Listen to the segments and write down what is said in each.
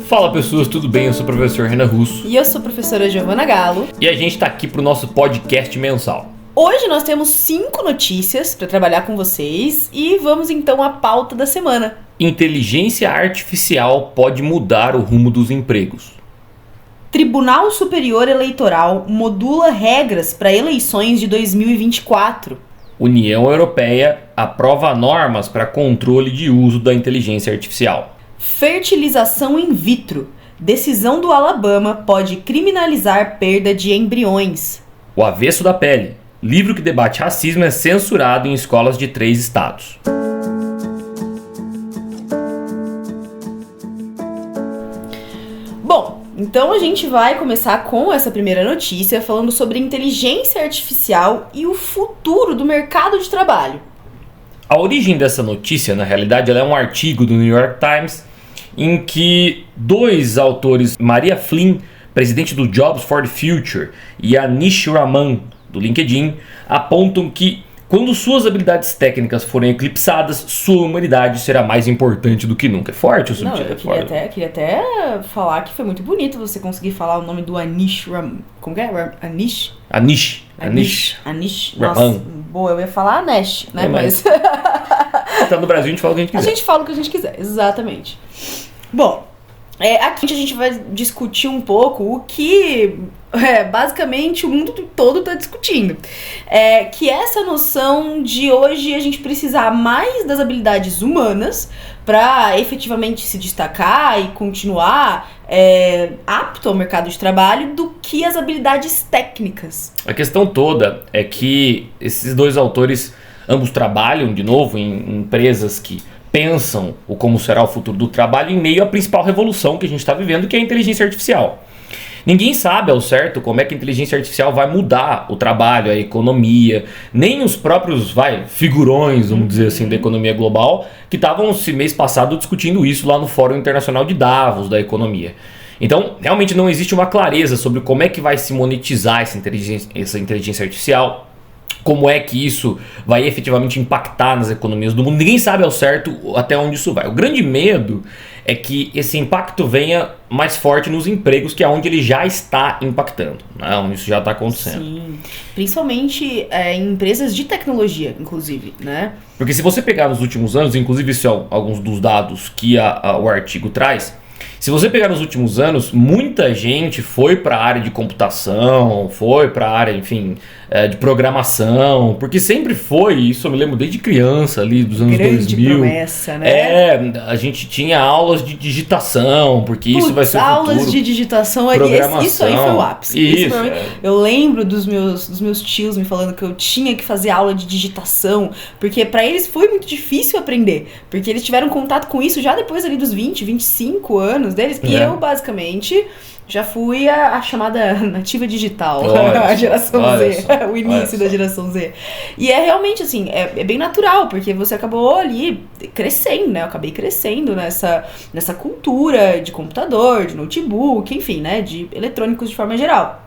Fala pessoas, tudo bem? Eu sou o professor Renan Russo. E eu sou a professora Giovana Galo. E a gente tá aqui pro nosso podcast mensal. Hoje nós temos 5 notícias para trabalhar com vocês e vamos então à pauta da semana. Inteligência artificial pode mudar o rumo dos empregos. Tribunal Superior Eleitoral modula regras para eleições de 2024. União Europeia aprova normas para controle de uso da inteligência artificial. Fertilização in vitro. Decisão do Alabama pode criminalizar perda de embriões. O avesso da pele. Livro que debate racismo é censurado em escolas de 3 estados. Bom, então a gente vai começar com essa primeira notícia falando sobre inteligência artificial e o futuro do mercado de trabalho. A origem dessa notícia, na realidade, ela é um artigo do New York Times em que 2 autores, Maria Flynn, presidente do Jobs for the Future, e Anish Raman, do LinkedIn, apontam que quando suas habilidades técnicas forem eclipsadas, sua humanidade será mais importante do que nunca. É forte o subtítulo. Eu queria até falar que foi muito bonito você conseguir falar o nome do Anish Raman. Como que é? Anish? Anish. Nossa, Raman. boa, eu ia falar Anesh, né? Mas tá no Brasil, a gente fala o que a gente quiser. A gente fala o que a gente quiser, exatamente. Bom, aqui a gente vai discutir um pouco o que basicamente o mundo todo está discutindo. Que é essa noção de hoje a gente precisar mais das habilidades humanas para efetivamente se destacar e continuar apto ao mercado de trabalho do que as habilidades técnicas. A questão toda é que esses 2 autores ambos trabalham, de novo, em empresas que pensam o como será o futuro do trabalho em meio à principal revolução que a gente está vivendo, que é a inteligência artificial. Ninguém sabe ao certo como é que a inteligência artificial vai mudar o trabalho, a economia, nem os próprios figurões, vamos dizer assim, da economia global, que estavam esse mês passado discutindo isso lá no Fórum Internacional de Davos da Economia. Então, realmente não existe uma clareza sobre como é que vai se monetizar essa inteligência artificial, como é que isso vai efetivamente impactar nas economias do mundo. Ninguém sabe ao certo até onde isso vai. O grande medo é que esse impacto venha mais forte nos empregos, que é onde ele já está impactando, né? Onde isso já está acontecendo. Sim, principalmente em empresas de tecnologia, inclusive, né? Porque se você pegar nos últimos anos, inclusive são alguns dos dados que o artigo traz, se você pegar nos últimos anos, muita gente foi para a área de computação, foi para a área, enfim, de programação, porque sempre foi, isso eu me lembro desde criança ali dos anos grande 2000. Promessa, né? A gente tinha aulas de digitação, porque isso vai ser o futuro. Aulas de digitação, isso aí foi o ápice. Eu lembro dos meus tios me falando que eu tinha que fazer aula de digitação, porque para eles foi muito difícil aprender, porque eles tiveram contato com isso já depois ali dos 20, 25 anos deles, e eu basicamente já fui a chamada nativa digital, a geração Z, o início da geração Z. E é realmente assim, é bem natural, porque você acabou ali crescendo, né? Eu acabei crescendo nessa cultura de computador, de notebook, enfim, né? De eletrônicos de forma geral.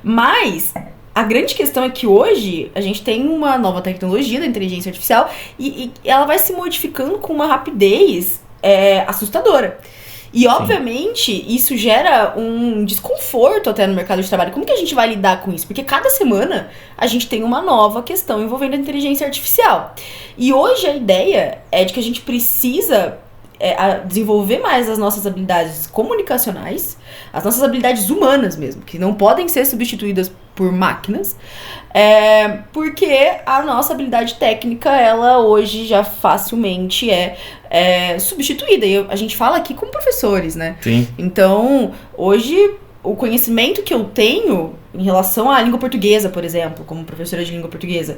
Mas a grande questão é que hoje a gente tem uma nova tecnologia da inteligência artificial e ela vai se modificando com uma rapidez assustadora. E, obviamente, isso gera um desconforto até no mercado de trabalho. Como que a gente vai lidar com isso? Porque cada semana a gente tem uma nova questão envolvendo a inteligência artificial. E hoje a ideia é de que a gente precisa desenvolver mais as nossas habilidades comunicacionais, as nossas habilidades humanas mesmo, que não podem ser substituídas por máquinas, porque a nossa habilidade técnica, ela hoje já facilmente é substituída. E a gente fala aqui como professores, né? Sim. Então, hoje, o conhecimento que eu tenho em relação à língua portuguesa, por exemplo, como professora de língua portuguesa,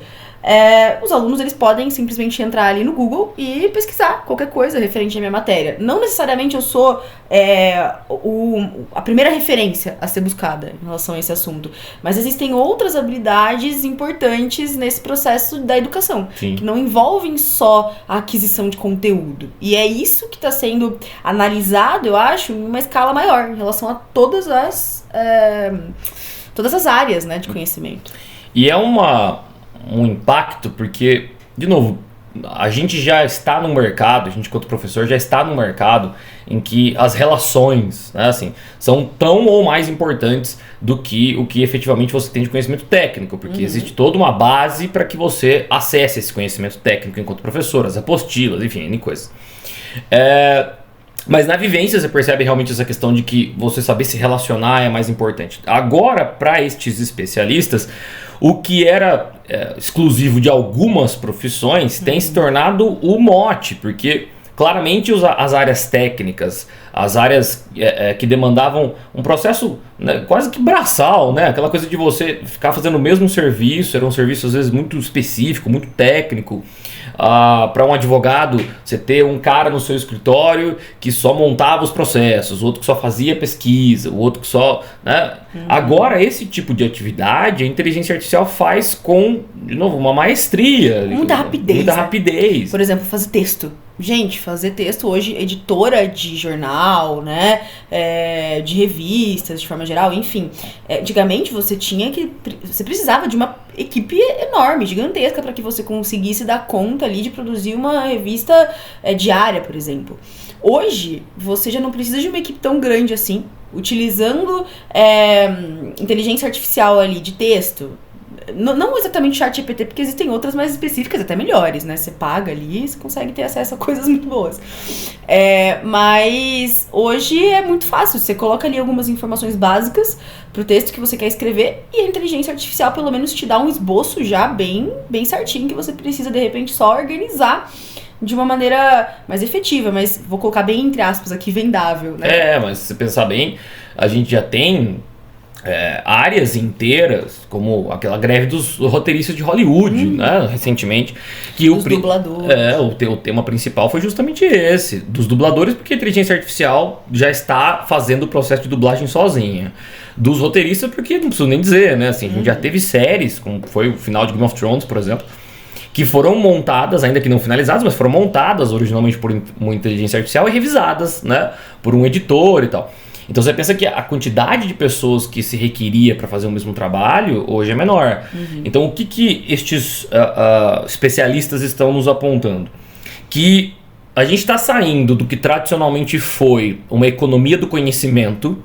os alunos eles podem simplesmente entrar ali no Google e pesquisar qualquer coisa referente à minha matéria. Não necessariamente eu sou a primeira referência a ser buscada em relação a esse assunto, mas existem outras habilidades importantes nesse processo da educação, Sim. que não envolvem só a aquisição de conteúdo. E é isso que está sendo analisado, eu acho, em uma escala maior, em relação a todas as áreas, né, de conhecimento. E é um impacto porque, de novo, a gente já está no mercado, a gente enquanto professor já está no mercado em que as relações, né, assim, são tão ou mais importantes do que o que efetivamente você tem de conhecimento técnico, porque existe toda uma base para que você acesse esse conhecimento técnico enquanto professor, as apostilas, enfim, N coisas. Mas na vivência você percebe realmente essa questão de que você saber se relacionar é mais importante. Agora, para estes especialistas, o que era exclusivo de algumas profissões tem se tornado o mote, porque claramente as áreas técnicas, as áreas que demandavam um processo, né, quase que braçal, né? Aquela coisa de você ficar fazendo o mesmo serviço, era um serviço às vezes muito específico, muito técnico. Para um advogado, você ter um cara no seu escritório que só montava os processos, o outro que só fazia pesquisa, o outro que só... Né? Agora, esse tipo de atividade, a inteligência artificial faz com, de novo, uma maestria. Muita rapidez. Muita rapidez. Por exemplo, fazer texto. Gente, fazer texto hoje, editora de jornal, né, de revistas, de forma geral, enfim. Antigamente você precisava de uma equipe enorme, gigantesca, para que você conseguisse dar conta ali de produzir uma revista diária, por exemplo. Hoje, você já não precisa de uma equipe tão grande assim, utilizando inteligência artificial ali de texto. Não exatamente ChatGPT, porque existem outras mais específicas, até melhores, né? Você paga ali e você consegue ter acesso a coisas muito boas. Mas hoje é muito fácil. Você coloca ali algumas informações básicas pro texto que você quer escrever e a inteligência artificial pelo menos te dá um esboço já bem certinho que você precisa, de repente, só organizar de uma maneira mais efetiva, mas vou colocar bem entre aspas aqui, vendável, né? Mas se você pensar bem, a gente já tem... áreas inteiras, como aquela greve dos roteiristas de Hollywood, né, recentemente, que dos dubladores. O tema principal foi justamente esse, dos dubladores, porque a inteligência artificial já está fazendo o processo de dublagem sozinha. Dos roteiristas, porque não preciso nem dizer, né, assim, a gente já teve séries, como foi o final de Game of Thrones, por exemplo, que foram montadas, ainda que não finalizadas, mas foram montadas originalmente por uma inteligência artificial e revisadas, né, por um editor e tal. Então você pensa que a quantidade de pessoas que se requeria para fazer o mesmo trabalho hoje é menor. Então o que estes especialistas estão nos apontando? Que a gente está saindo do que tradicionalmente foi uma economia do conhecimento.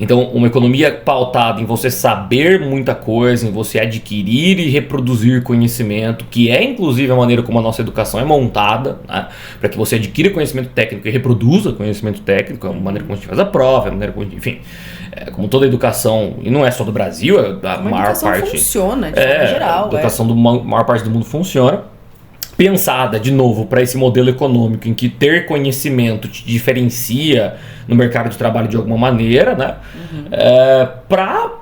Então, uma economia pautada em você saber muita coisa, em você adquirir e reproduzir conhecimento, que é inclusive a maneira como a nossa educação é montada, né? Para que você adquira conhecimento técnico e reproduza conhecimento técnico, a maneira como a gente faz a prova, a maneira como, enfim, como toda educação, e não é só do Brasil, a maior parte... funciona, de forma geral. A educação da maior parte do mundo funciona. Pensada, de novo, para esse modelo econômico em que ter conhecimento te diferencia no mercado de trabalho de alguma maneira, né? Para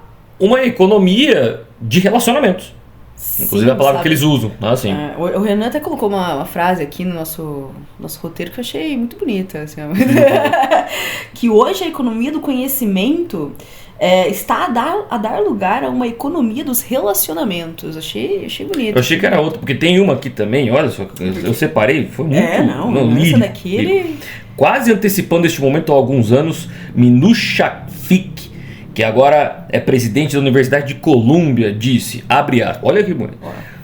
uma economia de relacionamentos. Sim, inclusive a palavra que eles usam. Né? Assim. O Renan até colocou uma frase aqui no nosso roteiro que eu achei muito bonita. Assim, que hoje a economia do conhecimento... está a dar lugar a uma economia dos relacionamentos. Achei bonito. Eu achei que era outra, porque tem uma aqui também, olha só, eu separei, foi muito essa daqui ele... Quase antecipando este momento há alguns anos, Minusha Fick, que agora é presidente da Universidade de Colômbia, disse, abre aspas, olha que bonito,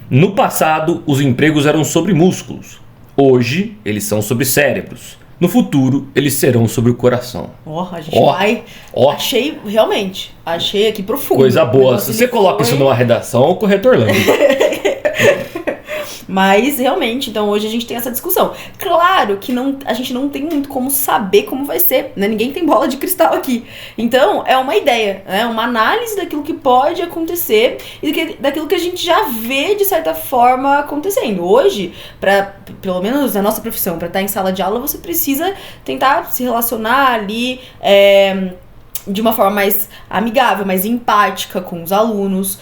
no passado os empregos eram sobre músculos, hoje eles são sobre cérebros. No futuro, eles serão sobre o coração. A gente vai... Achei aqui profundo. Coisa boa. Se você coloca isso numa redação, o corretor lembra. Mas, realmente, então hoje a gente tem essa discussão. Claro que a gente não tem muito como saber como vai ser, né? Ninguém tem bola de cristal aqui. Então, é uma ideia, né? Uma análise daquilo que pode acontecer e daquilo que a gente já vê, de certa forma, acontecendo. Hoje, pelo menos na nossa profissão, para estar em sala de aula, você precisa tentar se relacionar ali... de uma forma mais amigável, mais empática com os alunos,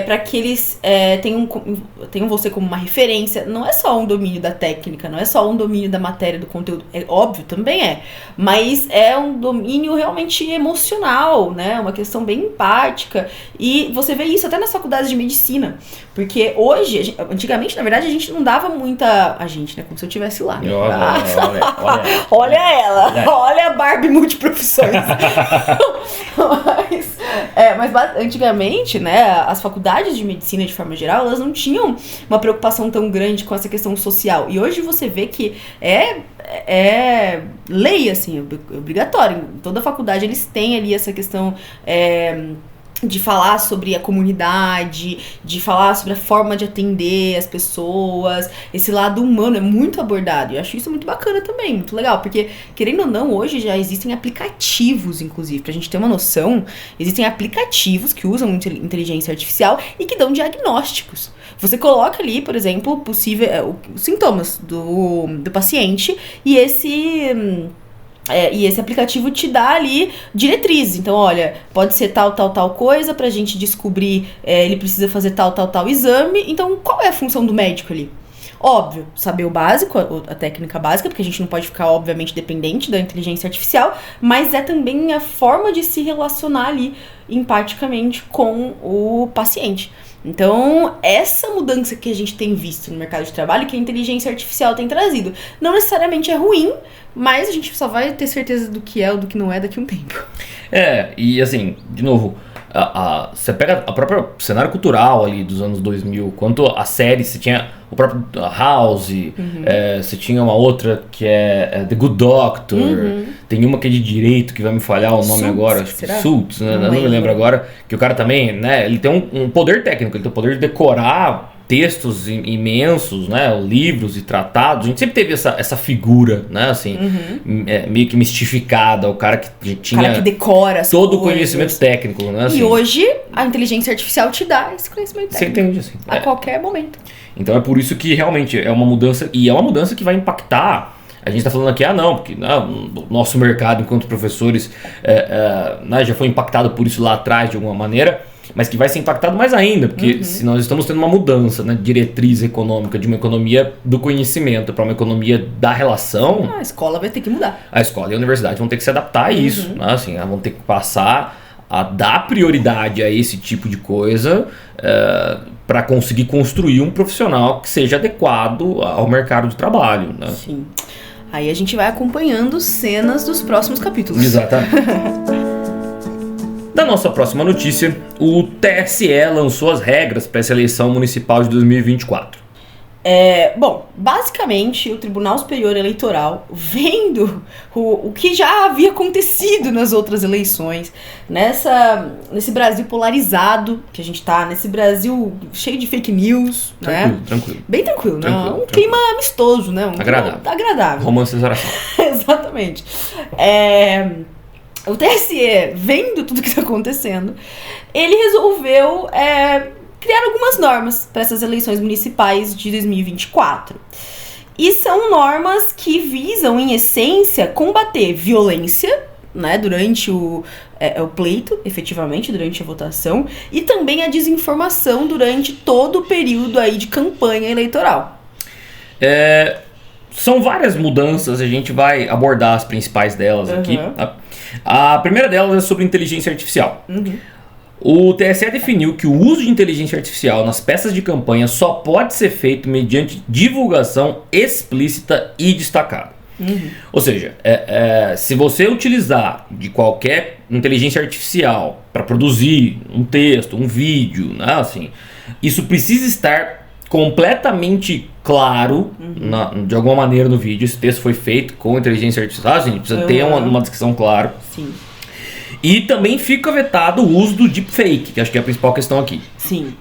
para que eles tenham você como uma referência. Não é só um domínio da técnica, não é só um domínio da matéria, do conteúdo, é óbvio, também mas é um domínio realmente emocional, né? Uma questão bem empática, e você vê isso até nas faculdades de medicina, porque hoje, antigamente, na verdade, a gente não dava muita... A gente, né? Como se eu estivesse lá. Olha ela, olha a Barbie multiprofissões. Mas antigamente, né, as faculdades de medicina, de forma geral, elas não tinham uma preocupação tão grande com essa questão social. E hoje você vê que é lei, assim, é obrigatório. Em toda faculdade eles têm ali essa questão de falar sobre a comunidade, de falar sobre a forma de atender as pessoas. Esse lado humano é muito abordado. E eu acho isso muito bacana também, muito legal. Porque, querendo ou não, hoje já existem aplicativos, inclusive. Pra gente ter uma noção, existem aplicativos que usam inteligência artificial e que dão diagnósticos. Você coloca ali, por exemplo, os sintomas do paciente e esse aplicativo te dá ali diretrizes. Então, olha, pode ser tal coisa pra gente descobrir, ele precisa fazer tal exame. Então, qual é a função do médico ali? Óbvio, saber o básico, a técnica básica, porque a gente não pode ficar, obviamente, dependente da inteligência artificial, mas é também a forma de se relacionar ali, empaticamente, com o paciente. Então, essa mudança que a gente tem visto no mercado de trabalho, que a inteligência artificial tem trazido, não necessariamente é ruim, mas a gente só vai ter certeza do que é ou do que não é daqui a um tempo. E assim, de novo, você pega a própria cenário cultural ali dos anos 2000, quanto a série, você tinha o próprio House, você tinha uma outra que é The Good Doctor, tem uma que é de direito, que vai me falhar o nome agora, acho que Suits, né? Não me lembro agora, que o cara também, né, ele tem um poder técnico, ele tem o poder de decorar textos imensos, né, livros e tratados. A gente sempre teve essa figura, né, assim, meio que mistificada, o cara que tinha, o cara que decora as todo o conhecimento técnico, né, assim. E hoje a inteligência artificial te dá esse conhecimento técnico. Você entende, assim. A qualquer momento. Então é por isso que realmente é uma mudança, e é uma mudança que vai impactar. A gente está falando aqui, porque o nosso mercado enquanto professores já foi impactado por isso lá atrás de alguma maneira, mas que vai ser impactado mais ainda, porque se nós estamos tendo uma mudança, né, de diretriz econômica, de uma economia do conhecimento para uma economia da relação... A escola vai ter que mudar. A escola e a universidade vão ter que se adaptar a isso, né, assim, vão ter que passar a dar prioridade a esse tipo de coisa para conseguir construir um profissional que seja adequado ao mercado de trabalho, né? Sim. Aí a gente vai acompanhando cenas dos próximos capítulos. Exatamente. Da nossa próxima notícia, o TSE lançou as regras para essa eleição municipal de 2024. Bom, basicamente o Tribunal Superior Eleitoral, vendo o que já havia acontecido nas outras eleições, nesse Brasil polarizado que a gente tá, nesse Brasil cheio de fake news, Tranquilo. Bem tranquilo, né? Um clima amistoso, né? Agradável. Romance e oração. Exatamente. O TSE, vendo tudo que está acontecendo, ele resolveu criar algumas normas para essas eleições municipais de 2024. E são normas que visam, em essência, combater violência, né, durante o pleito, efetivamente, durante a votação, e também a desinformação durante todo o período aí de campanha eleitoral. São várias mudanças, a gente vai abordar as principais delas aqui. A primeira delas é sobre inteligência artificial. O TSE definiu que o uso de inteligência artificial nas peças de campanha só pode ser feito mediante divulgação explícita e destacada. Ou seja, se você utilizar de qualquer inteligência artificial para produzir um texto, um vídeo, né, assim, isso precisa estar completamente claro de alguma maneira no vídeo. Esse texto foi feito com inteligência artificial, assim, precisa ter uma descrição clara. Sim. E também fica vetado o uso do deepfake, que acho que é a principal questão aqui. Sim.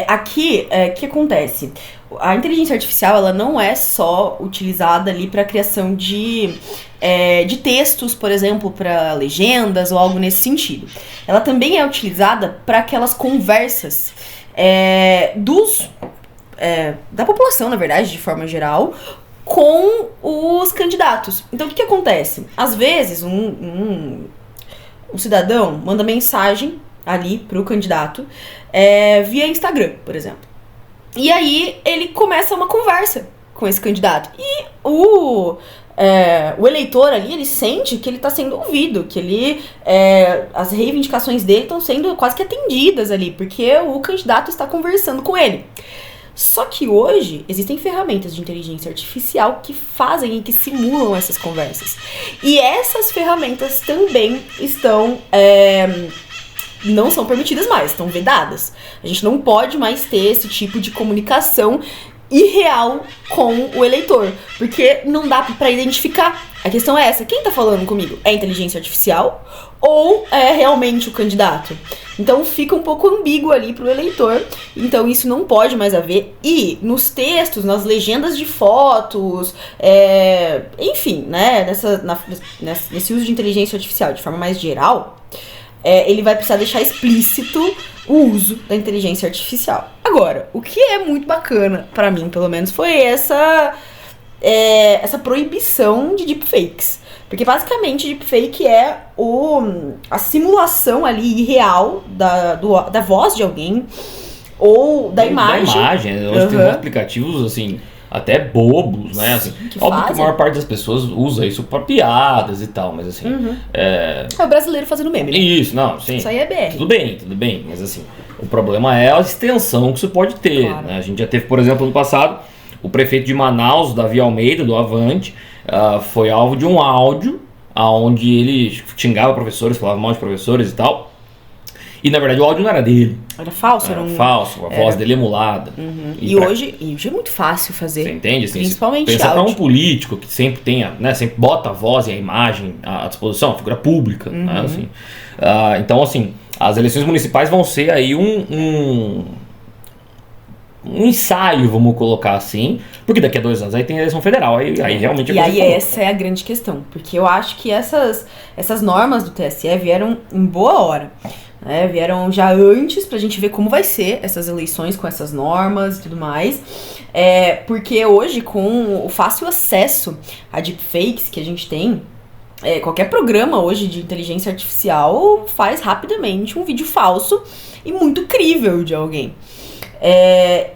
Aqui, o que acontece? A inteligência artificial, ela não é só utilizada ali para a criação de textos, por exemplo, para legendas ou algo nesse sentido. Ela também é utilizada para aquelas conversas da população, na verdade, de forma geral, com os candidatos. Então, o que acontece? Às vezes, um cidadão manda mensagem ali pro candidato via Instagram, por exemplo. E aí ele começa uma conversa com esse candidato. E o eleitor ali, ele sente que ele está sendo ouvido, que as reivindicações dele estão sendo quase que atendidas ali, porque o candidato está conversando com ele. Só que hoje existem ferramentas de inteligência artificial que fazem e que simulam essas conversas. E essas ferramentas também estão não são permitidas mais, estão vedadas. A gente não pode mais ter esse tipo de comunicação irreal com o eleitor, porque não dá pra identificar. A questão é essa, quem tá falando comigo? É inteligência artificial ou é realmente o candidato? Então fica um pouco ambíguo ali pro eleitor, então isso não pode mais haver. E nos textos, nas legendas de fotos, enfim, né, nesse uso de inteligência artificial de forma mais geral, ele vai precisar deixar explícito o uso da inteligência artificial. Agora, o que é muito bacana, pra mim pelo menos, foi essa proibição de deepfakes. Porque basicamente deepfake é a simulação ali irreal da voz de alguém ou da imagem. Da imagem, hoje tem uns aplicativos assim, até bobos, né? Assim, óbvio que a maior parte das pessoas usa isso pra piadas e tal, mas assim... É o brasileiro fazendo meme, né? Isso, não, sim. Isso aí é BR. Tudo bem, mas assim, o problema é a extensão que isso pode ter, claro. Né? A gente já teve, por exemplo, no passado, o prefeito de Manaus, Davi Almeida, do Avante, foi alvo de um áudio onde ele xingava professores, falava mal de professores e tal. E na verdade o áudio não era dele. Era falso, era falso, a voz dele emulada. E hoje é muito fácil fazer. Você entende? Assim, principalmente pensa para um político que sempre tem, né, sempre bota a voz e a imagem à disposição, figura pública. Né, assim. Então, assim, as eleições municipais vão ser aí um ensaio, vamos colocar assim, porque daqui a 2 anos aí tem a eleição federal, aí realmente... E aí essa é a grande questão, porque eu acho que essas normas do TSE vieram em boa hora, né? Vieram já antes pra gente ver como vai ser essas eleições com essas normas e tudo mais, porque hoje com o fácil acesso a deepfakes que a gente tem, qualquer programa hoje de inteligência artificial faz rapidamente um vídeo falso e muito crível de alguém.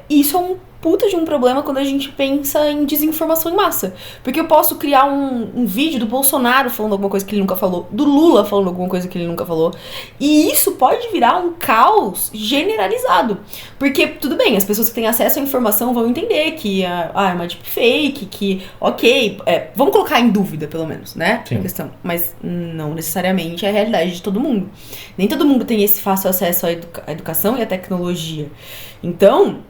Isso é um puta de um problema quando a gente pensa em desinformação em massa. Porque eu posso criar um vídeo do Bolsonaro falando alguma coisa que ele nunca falou, do Lula falando alguma coisa que ele nunca falou, e isso pode virar um caos generalizado. Porque, tudo bem, as pessoas que têm acesso à informação vão entender que é uma deepfake, que, ok, vamos colocar em dúvida, pelo menos, né? Sim. A questão. Mas não necessariamente é a realidade de todo mundo. Nem todo mundo tem esse fácil acesso à educação e à tecnologia. Então...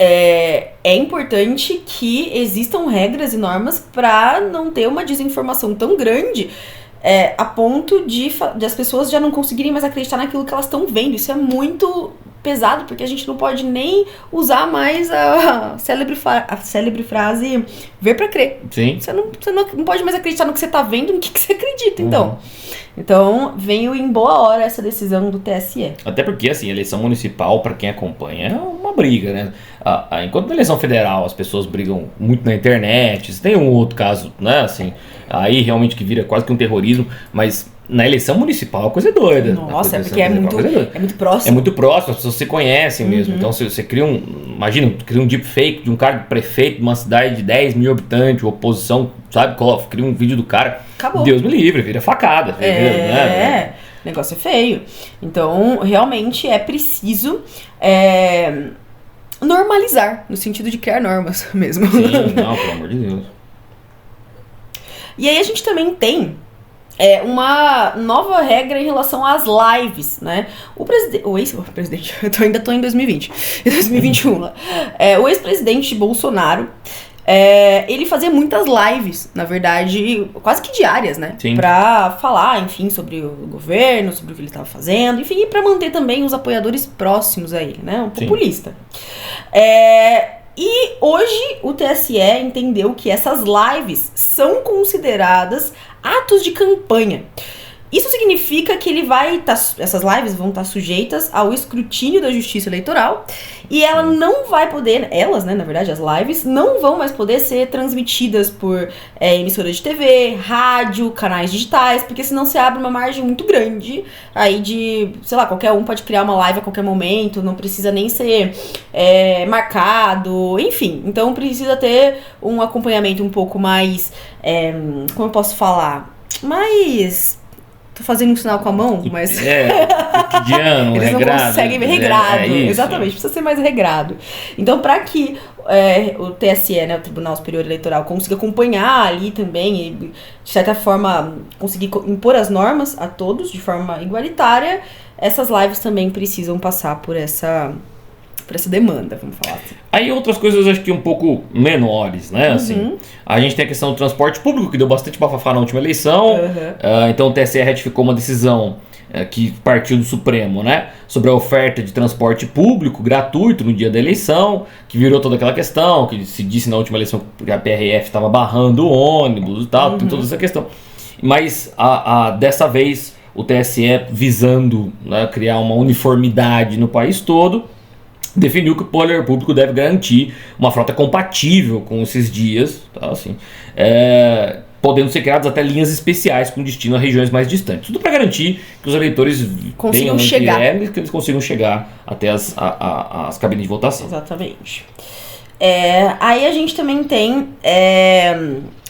É importante que existam regras e normas para não ter uma desinformação tão grande a ponto de as pessoas já não conseguirem mais acreditar naquilo que elas estão vendo. Isso é muito pesado, porque a gente não pode nem usar mais a célebre frase ver pra crer. Sim. Você não pode mais acreditar no que você tá vendo, no que você acredita, então. Então, veio em boa hora essa decisão do TSE. Até porque, assim, a eleição municipal, para quem acompanha, é uma briga, né? Enquanto na eleição federal as pessoas brigam muito na internet, tem um outro caso, né, assim, aí realmente que vira quase que um terrorismo, mas na eleição municipal a coisa é doida. Nossa, porque é muito próximo. É muito próximo, as pessoas se conhecem mesmo. Então, se você cria cria um deepfake de um cara prefeito de uma cidade de 10 mil habitantes, oposição, sabe, cria um vídeo do cara, acabou. Deus me livre, vira facada. Né? O negócio é feio. Então, realmente é preciso normalizar, no sentido de criar normas mesmo. Sim, não, pelo amor de Deus. E aí a gente também tem uma nova regra em relação às lives, né? O ex-presidente, eu ainda tô em 2020, 2021 lá. O ex-presidente Bolsonaro, ele fazia muitas lives, na verdade, quase que diárias, né? Sim. Pra falar, enfim, sobre o governo, sobre o que ele estava fazendo, enfim, e pra manter também os apoiadores próximos a ele, né? Um populista. E hoje o TSE entendeu que essas lives são consideradas atos de campanha. Isso significa que essas lives vão estar sujeitas ao escrutínio da Justiça Eleitoral e ela não vai poder, né, na verdade, as lives não vão mais poder ser transmitidas por emissoras de TV, rádio, canais digitais, porque senão se abre uma margem muito grande aí de, sei lá, qualquer um pode criar uma live a qualquer momento, não precisa nem ser marcado, enfim. Então precisa ter um acompanhamento um pouco mais, como eu posso falar, mais Tô fazendo um sinal com a mão, mas... cotidiano, eles regrado. Não conseguem ver regrado. Exatamente, precisa ser mais regrado. Então, para que o TSE, né, o Tribunal Superior Eleitoral, consiga acompanhar ali também e, de certa forma, conseguir impor as normas a todos de forma igualitária, essas lives também precisam passar por essa demanda, vamos falar assim. Aí outras coisas acho que um pouco menores, né? Assim, a gente tem a questão do transporte público, que deu bastante bafafá na última eleição. Então o TSE retificou uma decisão que partiu do Supremo, né? Sobre a oferta de transporte público gratuito no dia da eleição, que virou toda aquela questão, que se disse na última eleição que a PRF estava barrando o ônibus e tal, tem toda essa questão. Mas dessa vez o TSE, visando, né, criar uma uniformidade no país todo, definiu que o poder público deve garantir uma frota compatível com esses dias, tá, assim, podendo ser criadas até linhas especiais com destino a regiões mais distantes. Tudo para garantir que os eleitores consigam chegar. Que eles consigam chegar até as cabines de votação. Exatamente. Aí a gente também tem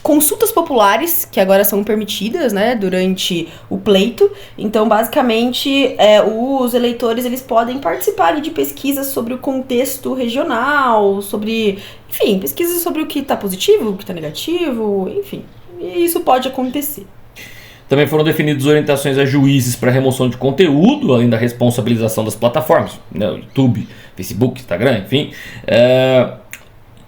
consultas populares, que agora são permitidas, né, durante o pleito. Então, basicamente, os eleitores eles podem participar de pesquisas sobre o contexto regional, sobre, enfim, pesquisas sobre o que está positivo, o que está negativo, enfim. E isso pode acontecer. Também foram definidas orientações a juízes para remoção de conteúdo, além da responsabilização das plataformas, né, YouTube, Facebook, Instagram, enfim,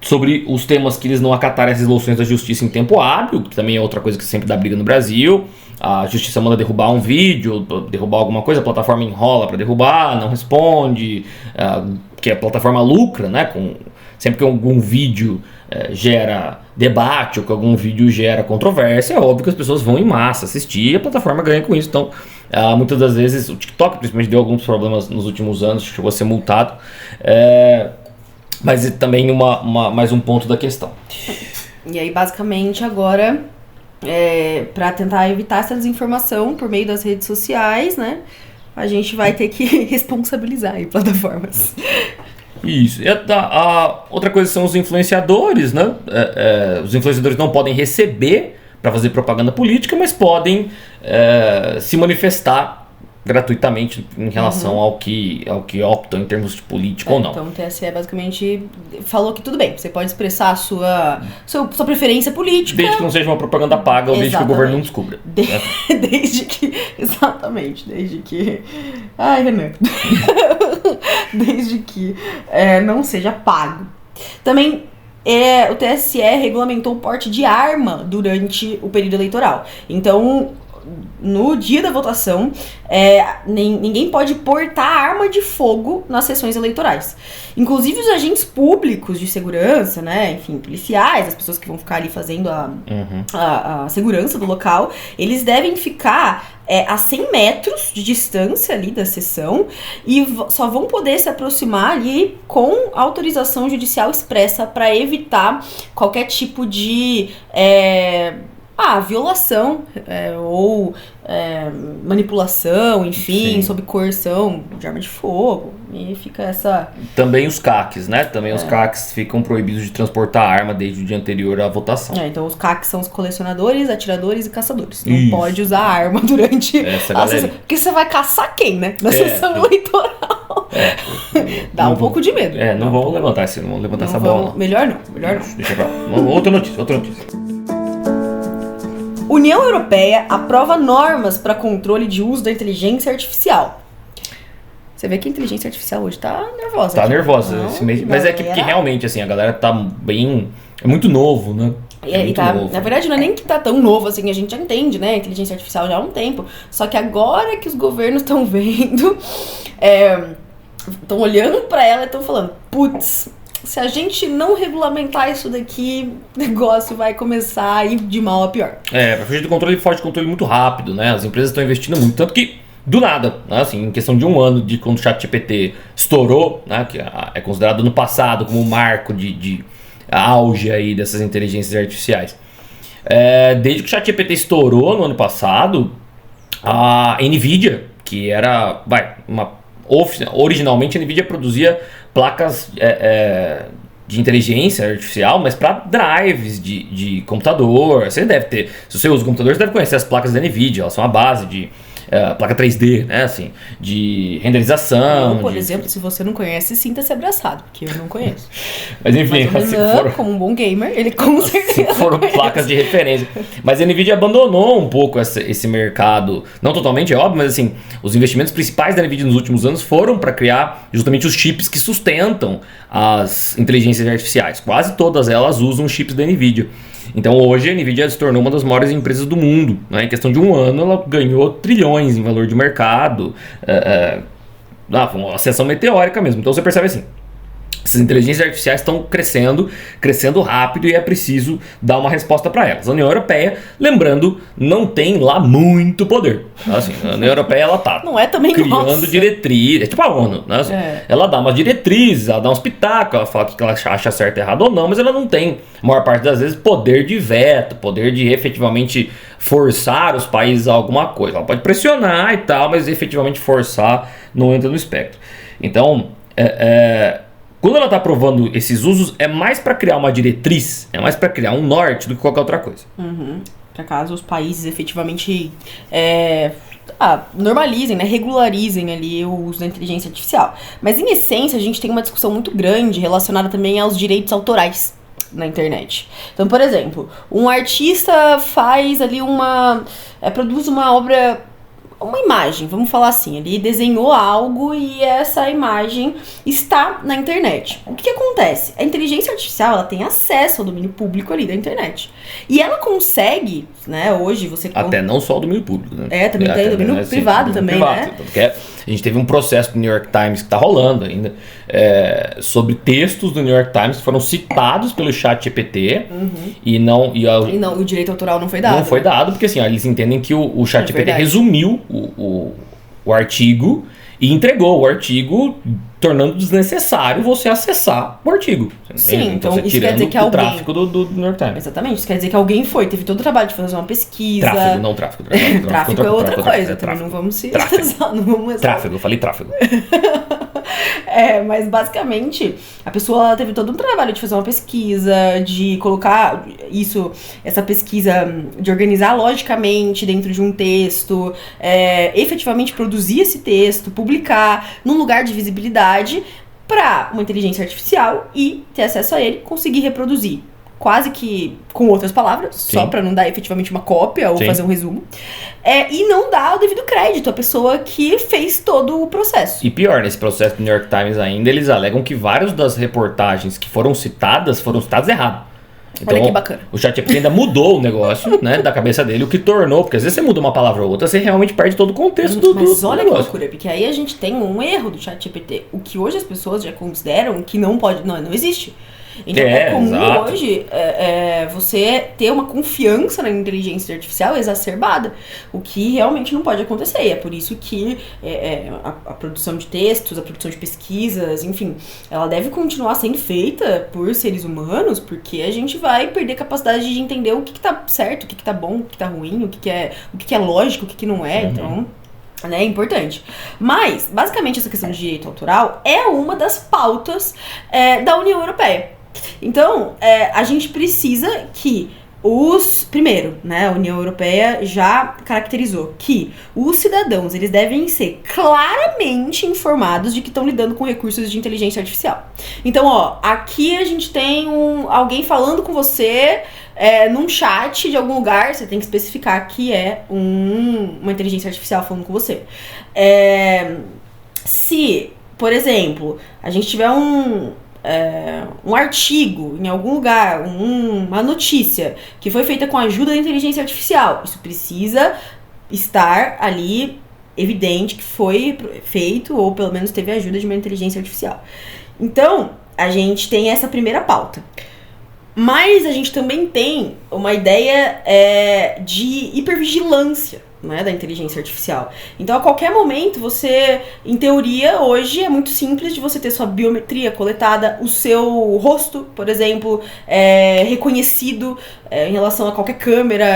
sobre os temas que eles não acatarem as resoluções da justiça em tempo hábil, que também é outra coisa que sempre dá briga no Brasil. A justiça manda derrubar um vídeo, derrubar alguma coisa, a plataforma enrola para derrubar, não responde, porque a plataforma lucra, né, sempre que algum vídeo gera debate ou que algum vídeo gera controvérsia, é óbvio que as pessoas vão em massa assistir e a plataforma ganha com isso. Então, muitas das vezes, o TikTok principalmente deu alguns problemas nos últimos anos, chegou a ser multado, mas também mais um ponto da questão. E aí, basicamente, agora, para tentar evitar essa desinformação por meio das redes sociais, né, a gente vai ter que responsabilizar aí plataformas. Isso. E outra coisa são os influenciadores, né? Os influenciadores não podem receber para fazer propaganda política, mas podem se manifestar gratuitamente em relação ao que optam em termos de política ou não. Então o TSE basicamente falou que tudo bem, você pode expressar a sua preferência política. Desde que não seja uma propaganda paga ou desde que o governo não descubra. Desde que... Exatamente, desde que... Ai, Renan. Desde que não seja pago. Também o TSE regulamentou o porte de arma durante o período eleitoral. Então, no dia da votação, ninguém pode portar arma de fogo nas sessões eleitorais. Inclusive os agentes públicos de segurança, né, enfim, policiais, as pessoas que vão ficar ali fazendo a segurança do local, eles devem ficar a 100 metros de distância ali da sessão e só vão poder se aproximar ali com autorização judicial expressa para evitar qualquer tipo de violação ou manipulação, enfim, sob coerção de arma de fogo. E fica essa... Também os CACs, né? Também os CACs ficam proibidos de transportar arma desde o dia anterior à votação. Então os CACs são os colecionadores, atiradores e caçadores. Não pode usar arma durante a sessão. Porque você vai caçar quem, né? Na sessão eleitoral. Dá um pouco de medo. Não vamos levantar essa bola. Melhor não. Deixa pra lá. Outra notícia. União Europeia aprova normas para controle de uso da inteligência artificial. Você vê que a inteligência artificial hoje tá nervosa. Tá nervosa esse mês. Mas porque realmente, assim, a galera tá bem... É muito novo, né? Novo. Na verdade, não é nem que tá tão novo, assim, a gente já entende, né? A inteligência artificial já há um tempo. Só que agora que os governos estão vendo, estão olhando para ela e estão falando, putz, se a gente não regulamentar isso daqui, o negócio vai começar a ir de mal a pior. Pra fugir do controle, foge do controle muito rápido, né? As empresas estão investindo muito, tanto que, do nada, né? Assim, em questão de um ano de quando o ChatGPT estourou, né? Que é considerado no passado como um marco de auge aí dessas inteligências artificiais. Desde que o ChatGPT estourou no ano passado, a NVIDIA, que era, originalmente a NVIDIA produzia placas de inteligência artificial, mas para drives de computador. Você deve ter, se você usa o computador, você deve conhecer as placas da NVIDIA, elas são a base de placa 3D, né, assim, de renderização. Por exemplo, se você não conhece, sinta-se abraçado, porque eu não conheço. Mas enfim, como um bom gamer, ele com certeza foram placas de referência. Mas a NVIDIA abandonou um pouco esse mercado, não totalmente, é óbvio, mas assim, os investimentos principais da NVIDIA nos últimos anos foram para criar justamente os chips que sustentam as inteligências artificiais. Quase todas elas usam chips da NVIDIA. Então hoje a NVIDIA se tornou uma das maiores empresas do mundo, né? Em questão de um ano ela ganhou trilhões em valor de mercado, foi uma ascensão meteórica mesmo. Então você percebe assim, essas inteligências artificiais estão crescendo rápido e é preciso dar uma resposta para elas. A União Europeia, lembrando, não tem lá muito poder. Assim, a União Europeia ela tá não é também criando diretrizes, é tipo a ONU, né? Assim, ela dá umas diretrizes, ela dá uns pitacos, ela fala o que ela acha certo, errado ou não, mas ela não tem, a maior parte das vezes, poder de veto, poder de efetivamente forçar os países a alguma coisa. Ela pode pressionar e tal, mas efetivamente forçar não entra no espectro. Então, quando ela está aprovando esses usos, é mais para criar uma diretriz, é mais para criar um norte do que qualquer outra coisa. Para caso os países efetivamente normalizem, né, regularizem ali o uso da inteligência artificial. Mas em essência a gente tem uma discussão muito grande relacionada também aos direitos autorais na internet. Então, por exemplo, um artista faz ali produz uma obra, uma imagem, vamos falar assim, ele desenhou algo e essa imagem está na internet. O que acontece? A inteligência artificial, ela tem acesso ao domínio público ali da internet. E ela consegue, né, hoje você... Até não só o domínio público, né? Também tem o domínio privado também, né? Porque a gente teve um processo do New York Times que está rolando ainda, sobre textos do New York Times que foram citados pelo ChatGPT e o direito autoral não foi dado. Não foi dado, porque assim, eles entendem que o ChatGPT resumiu o artigo e entregou o artigo, tornando desnecessário você acessar o artigo. Sim, então isso quer dizer que alguém... o tráfego do New York Times. Exatamente, isso quer dizer que alguém teve todo o trabalho de fazer uma pesquisa... Tráfego, não tráfego. Tráfego é outra coisa, também não vamos se... Tráfego, eu falei tráfego. Mas basicamente, a pessoa ela teve todo um trabalho de fazer uma pesquisa, de colocar essa pesquisa, de organizar logicamente dentro de um texto, efetivamente produzir esse texto, publicar num lugar de visibilidade para uma inteligência artificial e ter acesso a ele, conseguir reproduzir. Quase que com outras palavras, Sim. só para não dar efetivamente uma cópia ou Sim. fazer um resumo. E não dar o devido crédito à pessoa que fez todo o processo. E pior, nesse processo do New York Times ainda, eles alegam que várias das reportagens que foram citadas errado. Então, olha que bacana. O ChatGPT ainda mudou o negócio, né, da cabeça dele, o que tornou, porque às vezes você muda uma palavra ou outra, você realmente perde todo o contexto do negócio. Mas olha que loucura, porque aí a gente tem um erro do ChatGPT, o que hoje as pessoas já consideram que não existe. Então é comum exato. hoje você ter uma confiança na inteligência artificial exacerbada, o que realmente não pode acontecer. E é por isso que a produção de textos, a produção de pesquisas, enfim, ela deve continuar sendo feita por seres humanos, porque a gente vai perder capacidade de entender o que tá certo, o que tá bom, o que tá ruim, o que é lógico, o que não é. Então... é importante. Mas, basicamente, essa questão de direito autoral é uma das pautas da União Europeia. Então, a gente precisa que primeiro, né, a União Europeia já caracterizou que os cidadãos, eles devem ser claramente informados de que estão lidando com recursos de inteligência artificial. Então, aqui a gente tem alguém falando com você num chat de algum lugar, você tem que especificar que é uma inteligência artificial falando com você. Se, por exemplo, a gente tiver um artigo em algum lugar, uma notícia que foi feita com a ajuda da inteligência artificial, isso precisa estar ali evidente que foi feito ou pelo menos teve a ajuda de uma inteligência artificial. Então, a gente tem essa primeira pauta. Mas a gente também tem uma ideia de hipervigilância né, da inteligência artificial. Então, a qualquer momento, você, em teoria, hoje é muito simples de você ter sua biometria coletada, o seu rosto, por exemplo, reconhecido em relação a qualquer câmera,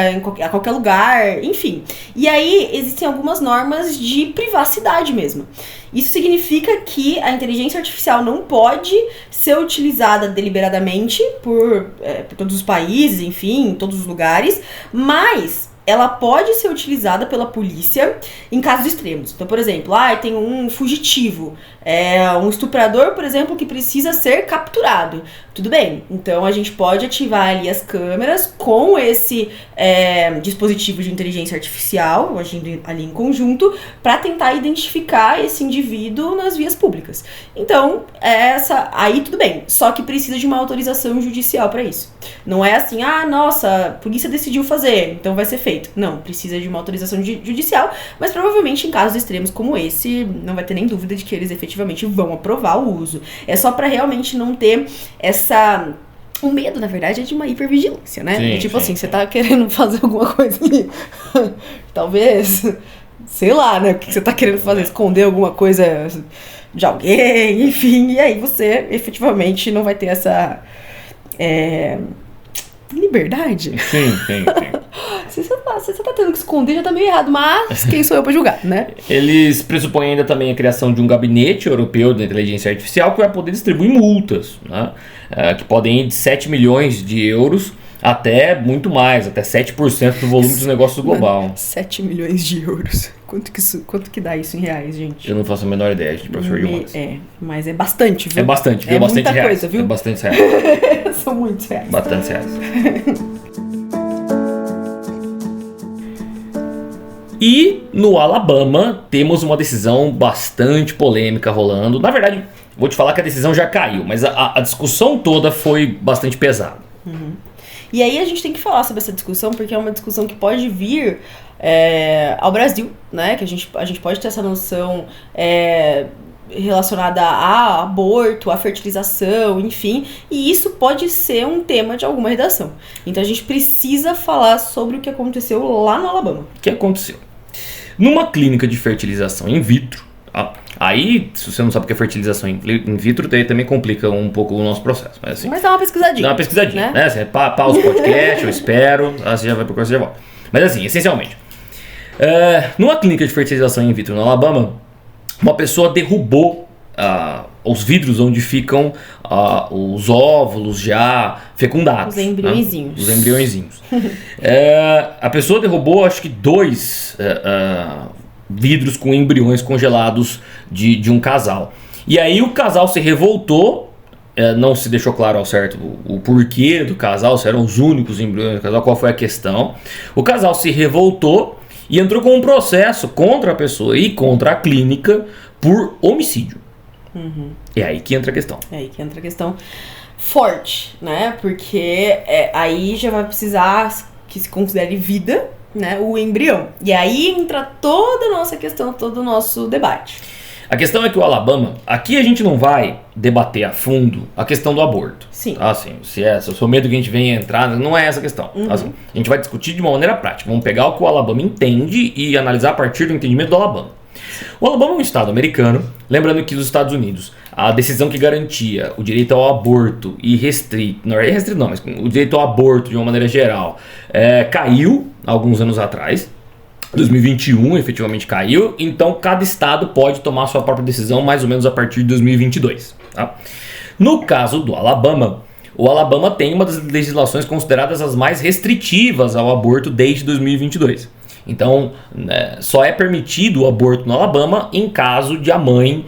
a qualquer lugar, enfim. E aí, existem algumas normas de privacidade mesmo. Isso significa que a inteligência artificial não pode ser utilizada deliberadamente por todos os países, enfim, em todos os lugares, mas ela pode ser utilizada pela polícia em casos extremos. Então, por exemplo, tem um fugitivo, um estuprador, por exemplo, que precisa ser capturado. Tudo bem, então a gente pode ativar ali as câmeras com esse dispositivo de inteligência artificial, agindo ali em conjunto, para tentar identificar esse indivíduo nas vias públicas. Então, aí tudo bem, só que precisa de uma autorização judicial para isso. Não é assim, nossa, a polícia decidiu fazer, então vai ser feito. Não, precisa de uma autorização judicial, mas provavelmente em casos extremos como esse, não vai ter nem dúvida de que eles efetivamente vão aprovar o uso. É só para realmente não ter o medo, na verdade, é de uma hipervigilância, né? Sim, tipo assim, você tá querendo fazer alguma coisa ali, talvez, sei lá, né? O que você tá querendo fazer? Esconder alguma coisa de alguém, enfim, e aí você efetivamente não vai ter essa liberdade. Sim. Se você tá tendo que esconder, já tá meio errado, mas quem sou eu pra julgar, né? Eles pressupõem ainda também a criação de um gabinete europeu de inteligência artificial que vai poder distribuir multas, né? Que podem ir de 7 milhões de euros até muito mais, até 7% do volume dos negócios global. Mano, 7 milhões de euros. Quanto que dá isso em reais, gente? Eu não faço a menor ideia, de professor de humanas. Mas é bastante, viu? É bastante, é bastante muita reais. Coisa, viu? É bastante reais. São muitos reais. Bastante reais. E no Alabama temos uma decisão bastante polêmica rolando. Na verdade, vou te falar que a decisão já caiu, mas a discussão toda foi bastante pesada. Uhum. E aí a gente tem que falar sobre essa discussão, porque é uma discussão que pode vir ao Brasil, né? Que a gente pode ter essa noção relacionada a aborto, a fertilização, enfim. E isso pode ser um tema de alguma redação. Então a gente precisa falar sobre o que aconteceu lá no Alabama. O que aconteceu? Numa clínica de fertilização in vitro, aí, se você não sabe o que é fertilização in vitro, daí também complica um pouco o nosso processo. Mas, assim, dá uma pesquisadinha. Dá uma pesquisadinha, né? Você pausa o podcast, eu espero, você já vai procurar, você já volta. Mas assim, essencialmente, numa clínica de fertilização in vitro no Alabama, uma pessoa derrubou os vidros onde ficam os óvulos já fecundados. Os embriõezinhos. Né? Os embriõezinhos. A pessoa derrubou, acho que 2 vidros com embriões congelados de um casal. E aí o casal se revoltou, não se deixou claro ao certo o porquê do casal, se eram os únicos embriões do casal, qual foi a questão. O casal se revoltou e entrou com um processo contra a pessoa e contra a clínica por homicídio. Uhum. É aí que entra a questão. É aí que entra a questão forte, né? Porque aí já vai precisar que se considere vida, né, o embrião. E aí entra toda a nossa questão, todo o nosso debate. A questão é que o Alabama, aqui a gente não vai debater a fundo a questão do aborto. Sim. Assim, se o seu medo que a gente venha entrar, não é essa a questão. Uhum. Assim, a gente vai discutir de uma maneira prática. Vamos pegar o que o Alabama entende e analisar a partir do entendimento do Alabama. O Alabama é um estado americano, lembrando que nos Estados Unidos a decisão que garantia o direito ao aborto e mas o direito ao aborto de uma maneira geral caiu alguns anos atrás. 2021 efetivamente caiu, então cada estado pode tomar sua própria decisão mais ou menos a partir de 2022. Tá? No caso do Alabama, o Alabama tem uma das legislações consideradas as mais restritivas ao aborto desde 2022. Então, só é permitido o aborto no Alabama em caso de a mãe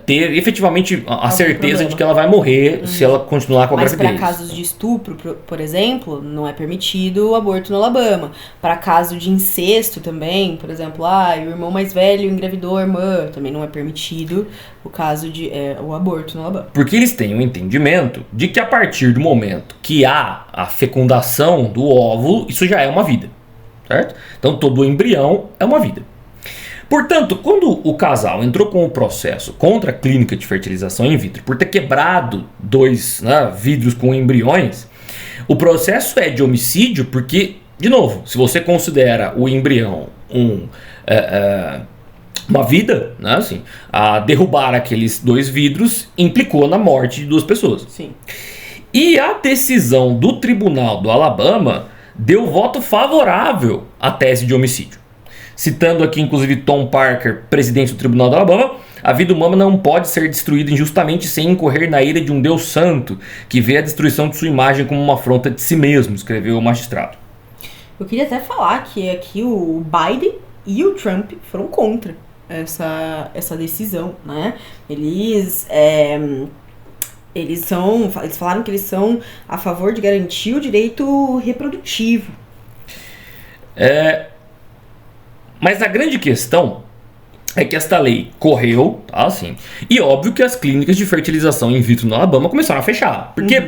ter efetivamente a certeza de que ela vai morrer se ela continuar com a gravidez. Mas para casos de estupro, por exemplo, não é permitido o aborto no Alabama. Para caso de incesto também, por exemplo, o irmão mais velho engravidou a irmã, também não é permitido o caso de o aborto no Alabama. Porque eles têm o entendimento de que a partir do momento que há a fecundação do óvulo, isso já é uma vida. Certo? Então todo embrião é uma vida. Portanto, quando o casal entrou com o processo contra a clínica de fertilização in vitro por ter quebrado 2 vidros com embriões, o processo é de homicídio porque, de novo, se você considera o embrião uma vida, né, assim, a derrubar aqueles 2 vidros implicou na morte de 2 pessoas. Sim. E a decisão do Tribunal do Alabama deu voto favorável à tese de homicídio. Citando aqui, inclusive, Tom Parker, presidente do Tribunal do Alabama, a vida humana não pode ser destruída injustamente sem incorrer na ira de um Deus santo, que vê a destruição de sua imagem como uma afronta de si mesmo, escreveu o magistrado. Eu queria até falar que aqui o Biden e o Trump foram contra essa decisão, né? Eles falaram que eles são a favor de garantir o direito reprodutivo. Mas a grande questão é que esta lei correu, tá, assim, e óbvio que as clínicas de fertilização in vitro no Alabama começaram a fechar. Porque,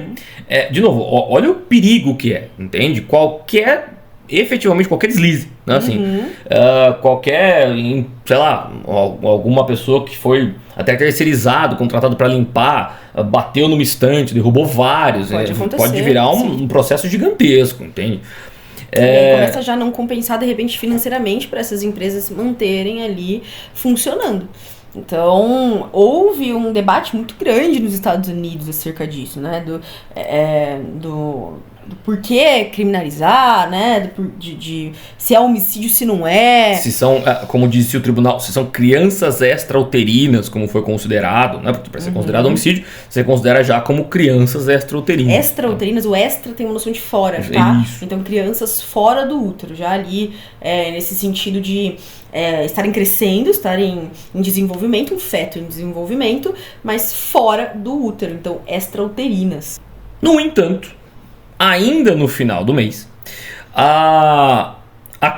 de novo, olha o perigo que é, entende? Efetivamente qualquer deslize, né? Assim, sei lá, alguma pessoa que foi até terceirizado, contratado para limpar, bateu numa estante, derrubou vários, pode virar um processo gigantesco, entende? Começa já a não compensar de repente financeiramente para essas empresas manterem ali funcionando. Então, houve um debate muito grande nos Estados Unidos acerca disso, né? Do porquê criminalizar, né? De se é homicídio, se não é. Se são, como disse o tribunal, se são crianças extrauterinas, como foi considerado, né? Porque para ser considerado homicídio, você considera já como crianças extrauterinas. Extrauterinas, o extra tem uma noção de fora, tá? Isso. Então, crianças fora do útero, já ali, nesse sentido de estarem crescendo, estarem em desenvolvimento, um feto em desenvolvimento, mas fora do útero, então extrauterinas. No entanto, ainda no final do mês, a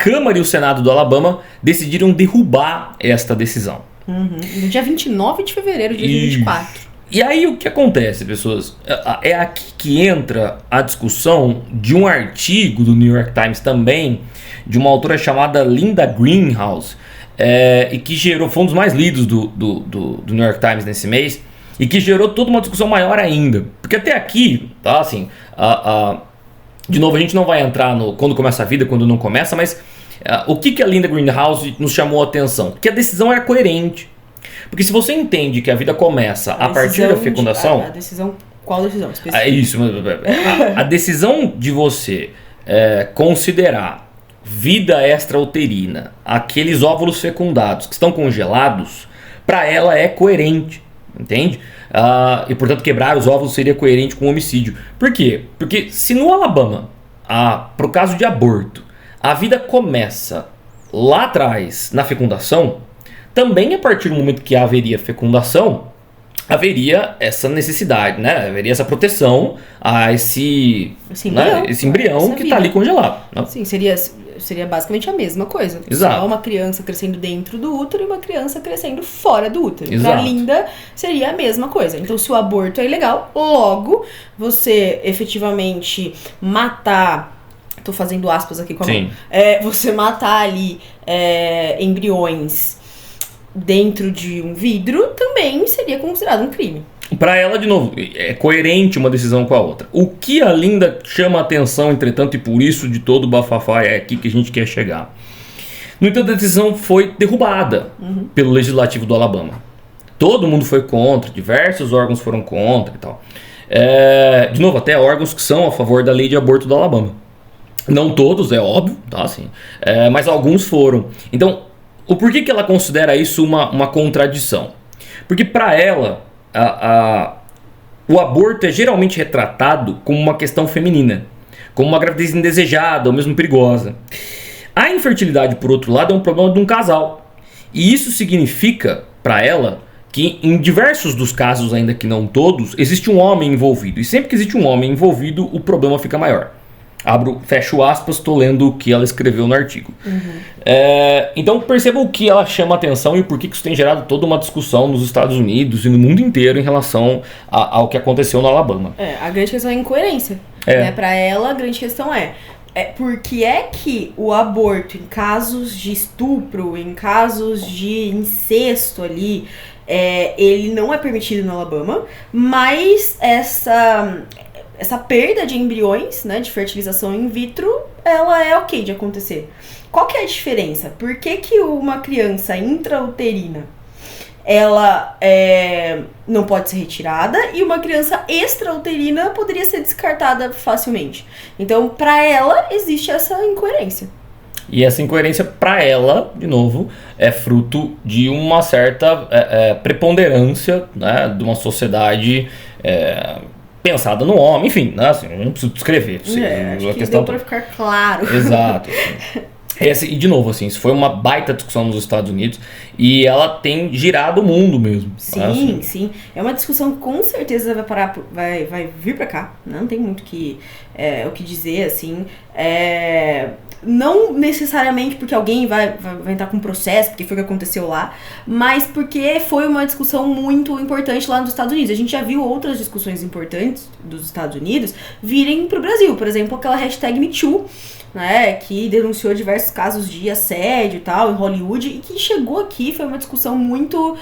Câmara e o Senado do Alabama decidiram derrubar esta decisão. No dia 29 de fevereiro de 2024. E aí o que acontece, pessoas? É aqui que entra a discussão de um artigo do New York Times também, de uma autora chamada Linda Greenhouse, e que foi um dos mais lidos do New York Times nesse mês, e que gerou toda uma discussão maior ainda. Porque até aqui, tá, assim, de novo, a gente não vai entrar no quando começa a vida, quando não começa, mas o que a Linda Greenhouse nos chamou a atenção? Que a decisão era coerente. Porque se você entende que a vida começa a partir da fecundação... Qual decisão? É isso. A decisão de você considerar vida extrauterina aqueles óvulos fecundados que estão congelados, para ela é coerente. Entende? E portanto quebrar os óvulos seria coerente com o homicídio. Por quê? Porque se no Alabama, pro caso de aborto, a vida começa lá atrás na fecundação, também a partir do momento que haveria fecundação, haveria essa necessidade, né? Haveria essa proteção a esse embrião que está ali congelado. Né? Sim, seria basicamente a mesma coisa. Exato. Só uma criança crescendo dentro do útero e uma criança crescendo fora do útero. Exato. Pra Linda, seria a mesma coisa. Então, se o aborto é ilegal, logo, você efetivamente matar... Tô fazendo aspas aqui com a mão. Você matar ali embriões dentro de um vidro também seria considerado um crime. Para ela, de novo, é coerente uma decisão com a outra. O que a Linda chama a atenção, entretanto, e por isso de todo o bafafá é aqui que a gente quer chegar. No entanto, a decisão foi derrubada pelo Legislativo do Alabama. Todo mundo foi contra, diversos órgãos foram contra e tal. De novo, até órgãos que são a favor da lei de aborto do Alabama. Não todos, é óbvio, tá, assim, mas alguns foram. Então, o porquê que ela considera isso uma contradição? Porque para ela, o aborto é geralmente retratado como uma questão feminina, como uma gravidez indesejada ou mesmo perigosa. A infertilidade, por outro lado, é um problema de um casal. E isso significa, para ela, que em diversos dos casos, ainda que não todos, existe um homem envolvido. E sempre que existe um homem envolvido, o problema fica maior. Fecho aspas, estou lendo o que ela escreveu no artigo. Então perceba o que ela chama a atenção e por que isso tem gerado toda uma discussão nos Estados Unidos e no mundo inteiro em relação ao que aconteceu no Alabama. A grande questão é a incoerência. Para ela, a grande questão é por que é que o aborto em casos de estupro, em casos de incesto ali, ele não é permitido no Alabama, mas essa perda de embriões, né, de fertilização in vitro ela é ok de acontecer. Qual que é a diferença? Por que uma criança intrauterina ela não pode ser retirada e uma criança extrauterina poderia ser descartada facilmente? Então, para ela, existe essa incoerência. E essa incoerência, para ela, de novo, é fruto de uma certa preponderância, né, de uma sociedade pensada no homem, enfim, né, assim, eu não preciso descrever. Acho que deu para ficar claro. Exato. E de novo, assim, isso foi uma baita discussão nos Estados Unidos e ela tem girado o mundo mesmo. Sim, assim. Sim. É uma discussão que com certeza vai vir pra cá. Não tem muito o que dizer, assim. Não necessariamente porque alguém vai entrar com processo, porque foi o que aconteceu lá, mas porque foi uma discussão muito importante lá nos Estados Unidos. A gente já viu outras discussões importantes dos Estados Unidos virem pro Brasil. Por exemplo, aquela hashtag MeToo, né, que denunciou diversos casos de assédio e tal em Hollywood e que chegou aqui, foi uma discussão muito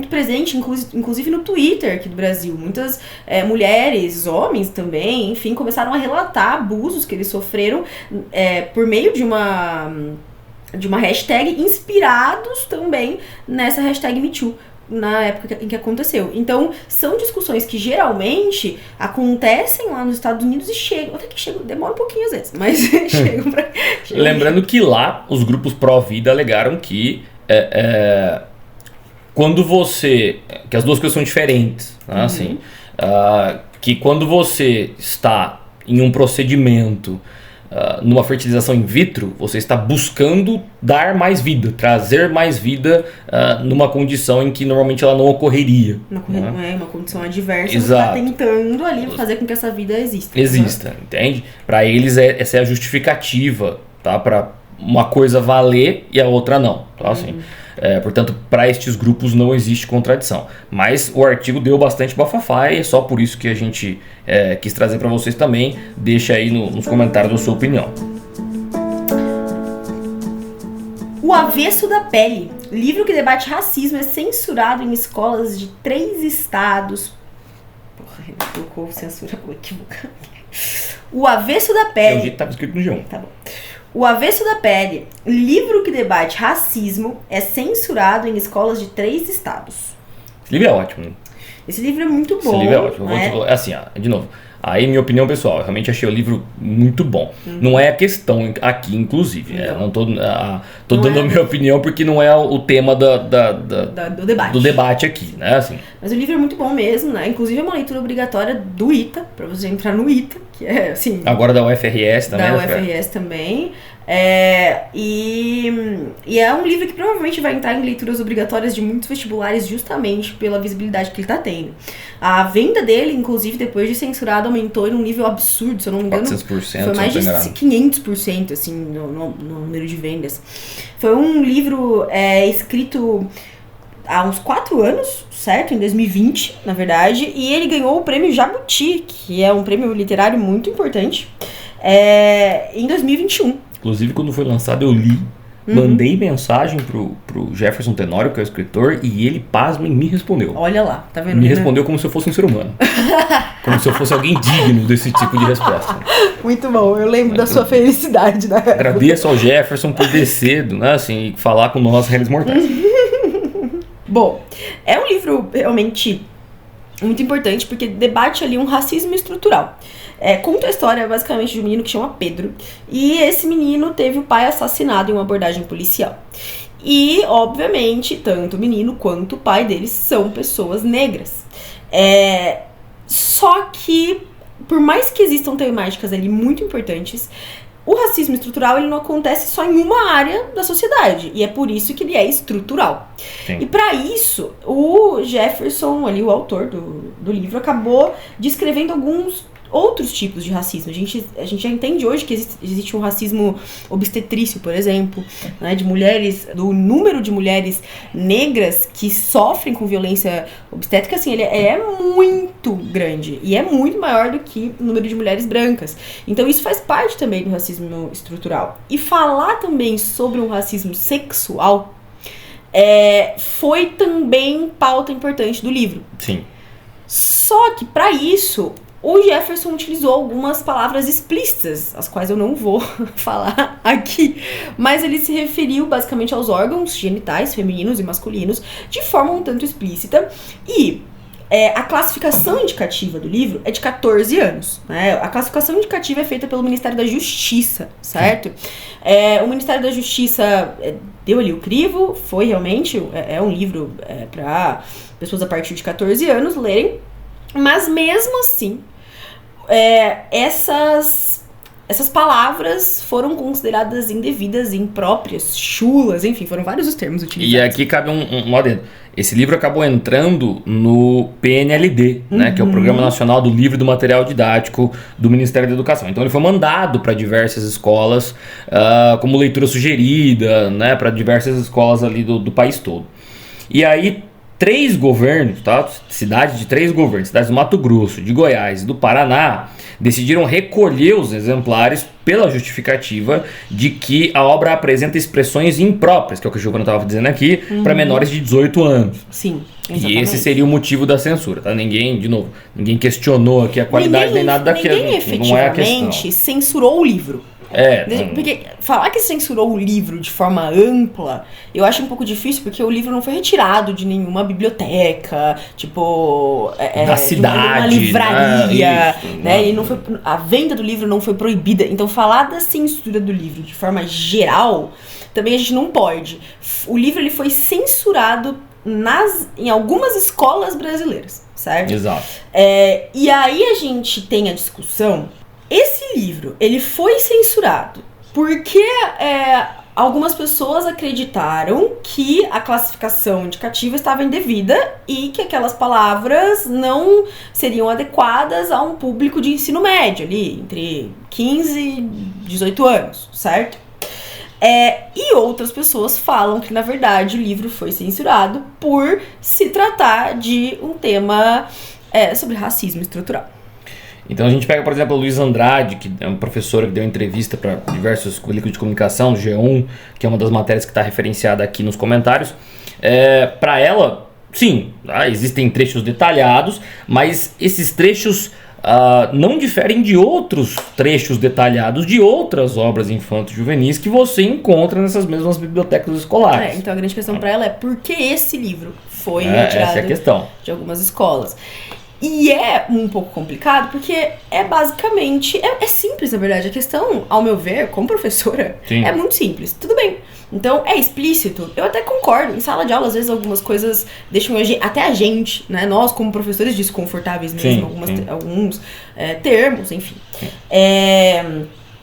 presente, inclusive no Twitter aqui do Brasil. Muitas mulheres, homens também, enfim, começaram a relatar abusos que eles sofreram por meio de uma hashtag, inspirados também nessa hashtag MeToo, na época em que aconteceu. Então, são discussões que geralmente acontecem lá nos Estados Unidos e chegam, até que chegam, demora um pouquinho às vezes, mas chegam pra... Lembrando que lá, os grupos pró-vida alegaram que quando você... que as duas coisas são diferentes, né, assim, que quando você está em um procedimento numa fertilização in vitro, você está buscando dar mais vida, trazer mais vida numa condição em que normalmente ela não ocorreria. Uma condição adversa. Exato. Você está tentando ali fazer com que essa vida exista. Entende? Para eles essa é a justificativa, tá? Para uma coisa valer e a outra não. Tá? Assim, portanto, para estes grupos não existe contradição. Mas o artigo deu bastante bafafá e é só por isso que a gente quis trazer para vocês também. Deixa aí nos comentários a sua opinião. O Avesso da Pele. Livro que debate racismo é censurado em escolas de 3 estados. Porra, ele colocou censura equivocada. O Avesso da Pele. É o jeito que estava escrito no G1. Tá bom. O Avesso da Pele, livro que debate racismo, é censurado em escolas de 3 estados. Esse livro é ótimo. Esse livro é muito bom. Esse livro é ótimo. Assim, de novo, aí minha opinião pessoal, eu realmente achei o livro muito bom. Não é a questão aqui, inclusive. Não tô dando a minha opinião porque não é o tema do debate aqui, né? Assim. Mas o livro é muito bom mesmo, né? Inclusive é uma leitura obrigatória do ITA, para você entrar no ITA, que é assim... Agora da UFRS também. Da UFRS também. E é um livro que provavelmente vai entrar em leituras obrigatórias de muitos vestibulares justamente pela visibilidade que ele está tendo. A venda dele, inclusive, depois de censurado, aumentou em um nível absurdo, se eu não me engano. 400%. Foi mais de 500%, assim, no número de vendas. Foi um livro escrito há uns 4 anos, certo? Em 2020, na verdade. E ele ganhou o prêmio Jabuti, que é um prêmio literário muito importante, em 2021. Inclusive, quando foi lançado, eu li, mandei mensagem pro Jefferson Tenório, que é o escritor, e ele, pasmem, me respondeu. Olha lá, tá vendo? Me respondeu como se eu fosse um ser humano. Como se eu fosse alguém digno desse tipo de resposta. Muito bom, eu lembro da sua felicidade, né? Agradeço ao Jefferson por descer, né, assim, e falar com nós, réis mortais. Bom, é um livro realmente muito importante, porque debate ali um racismo estrutural. Conta a história, basicamente, de um menino que chama Pedro. E esse menino teve o pai assassinado em uma abordagem policial. E, obviamente, tanto o menino quanto o pai deles são pessoas negras. Só que, por mais que existam temáticas ali muito importantes, o racismo estrutural ele não acontece só em uma área da sociedade. E é por isso que ele é estrutural. Sim. E para isso, o Jefferson, ali, o autor do livro, acabou descrevendo alguns outros tipos de racismo. A gente já entende hoje que existe um racismo obstetrício, por exemplo, né, de mulheres, do número de mulheres negras que sofrem com violência obstétrica, assim, ele é muito grande e é muito maior do que o número de mulheres brancas. Então isso faz parte também do racismo estrutural. E falar também sobre um racismo sexual foi também pauta importante do livro. Sim. Só que para isso o Jefferson utilizou algumas palavras explícitas, as quais eu não vou falar aqui, mas ele se referiu basicamente aos órgãos genitais femininos e masculinos de forma um tanto explícita, e a classificação indicativa do livro é de 14 anos, né? A classificação indicativa é feita pelo Ministério da Justiça, certo? O Ministério da Justiça deu ali o crivo, foi realmente, é um livro para pessoas a partir de 14 anos lerem, mas mesmo assim, essas palavras foram consideradas indevidas, impróprias, chulas, enfim, foram vários os termos utilizados. E aqui cabe um adendo. Esse livro acabou entrando no PNLD, né, que é o Programa Nacional do Livro e do Material Didático do Ministério da Educação. Então ele foi mandado para diversas escolas como leitura sugerida, né, para diversas escolas ali do país todo. E aí 3 governos, tá? Cidades de 3 governos, cidades do Mato Grosso, de Goiás e do Paraná, decidiram recolher os exemplares pela justificativa de que a obra apresenta expressões impróprias, que é o que o Giovana estava dizendo aqui, para menores de 18 anos. Sim, exatamente. E esse seria o motivo da censura, tá? Ninguém questionou aqui a qualidade nem nada daquilo. Ninguém efetivamente censurou o livro. Porque falar que censurou o livro de forma ampla, eu acho um pouco difícil, porque o livro não foi retirado de nenhuma biblioteca, tipo, da cidade, uma livraria, né? E não foi, a venda do livro não foi proibida. Então falar da censura do livro de forma geral, também a gente não pode. O livro ele foi censurado em algumas escolas brasileiras, certo? Exato. E aí a gente tem a discussão. Esse livro, ele foi censurado porque algumas pessoas acreditaram que a classificação indicativa estava indevida e que aquelas palavras não seriam adequadas a um público de ensino médio, ali, entre 15 e 18 anos, certo? E outras pessoas falam que, na verdade, o livro foi censurado por se tratar de um tema sobre racismo estrutural. Então a gente pega, por exemplo, a Luísa Andrade, que é uma professora que deu entrevista para diversos veículos de comunicação, G1, que é uma das matérias que está referenciada aqui nos comentários. Para ela, sim, existem trechos detalhados, mas esses trechos não diferem de outros trechos detalhados de outras obras infanto-juvenis que você encontra nessas mesmas bibliotecas escolares. Então a grande questão para ela é por que esse livro foi retirado essa é a questão. De algumas escolas. E é um pouco complicado, porque basicamente, é simples na verdade. A questão, ao meu ver, como professora, Sim. É muito simples. Tudo bem. Então, é explícito. Eu até concordo. Em sala de aula, às vezes, algumas coisas deixam até a gente, né? Nós, como professores, desconfortáveis mesmo. Alguns termos, enfim.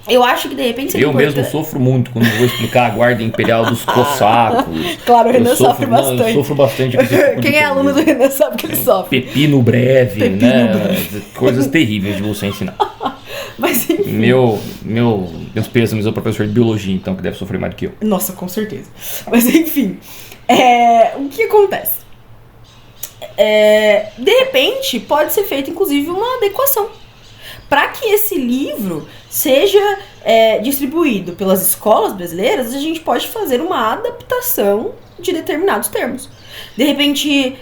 Eu acho que de repente seria importante. Eu mesmo sofro muito quando vou explicar a guarda imperial dos cossacos. Claro, o Renan sofre bastante. Eu sofro bastante. Quem é aluno do Renan sabe que ele sofre. Pepino breve, né? Coisas terríveis de você ensinar. Mas enfim. Meus pêsames ao professor de biologia, então, que deve sofrer mais do que eu. Nossa, com certeza. Mas enfim. O que acontece? De repente, pode ser feita, inclusive, uma adequação. Para que esse livro seja distribuído pelas escolas brasileiras, a gente pode fazer uma adaptação de determinados termos. De repente,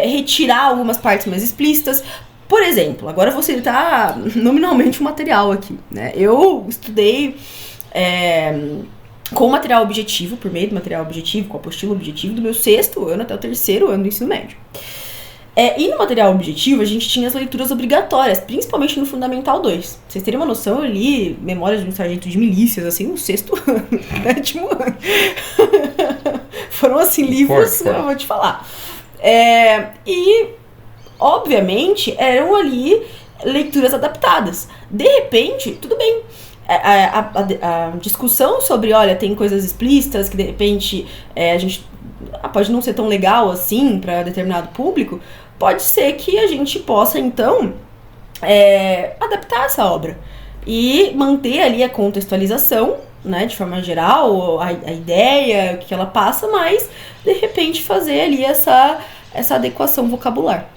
retirar algumas partes mais explícitas. Por exemplo, agora eu vou citar nominalmente o material aqui, né? Eu estudei com material objetivo, por meio do material objetivo, com apostila objetivo, do meu 6º ano até o 3º ano do ensino médio. E no material objetivo, a gente tinha as leituras obrigatórias, principalmente no Fundamental 2. Pra vocês terem uma noção, eu li Memórias de um Sargento de Milícias, assim, no 6º ano, 7º ano. Foram, assim, livros, eu vou te falar. E, obviamente, eram ali leituras adaptadas. De repente, tudo bem. A discussão sobre, olha, tem coisas explícitas que, de repente, a gente pode não ser tão legal assim para determinado público. Pode ser que a gente possa, então, adaptar essa obra e manter ali a contextualização, né, de forma geral, a ideia, o que ela passa, mas, de repente, fazer ali essa adequação vocabular.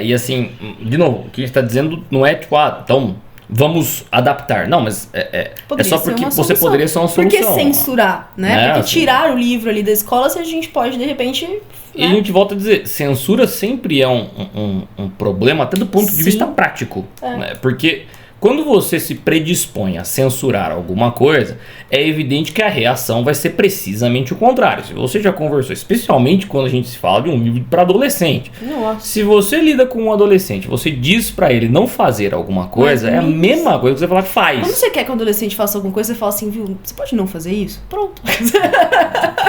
E assim, de novo, o que a gente está dizendo não é tipo, então, vamos adaptar. Não, mas é só porque você poderia ser uma solução. Por que censurar, né? Porque tirar o livro ali da escola, se a gente pode, de repente... E a gente volta a dizer, censura sempre é um problema, até do ponto de vista prático. Né? Porque quando você se predispõe a censurar alguma coisa, é evidente que a reação vai ser precisamente o contrário. Se você já conversou, especialmente quando a gente se fala de um livro para adolescente. Nossa. Se você lida com um adolescente, você diz para ele não fazer alguma coisa, é a mesma coisa que você falar que faz. Quando você quer que um adolescente faça alguma coisa, você fala assim, viu, você pode não fazer isso? Pronto.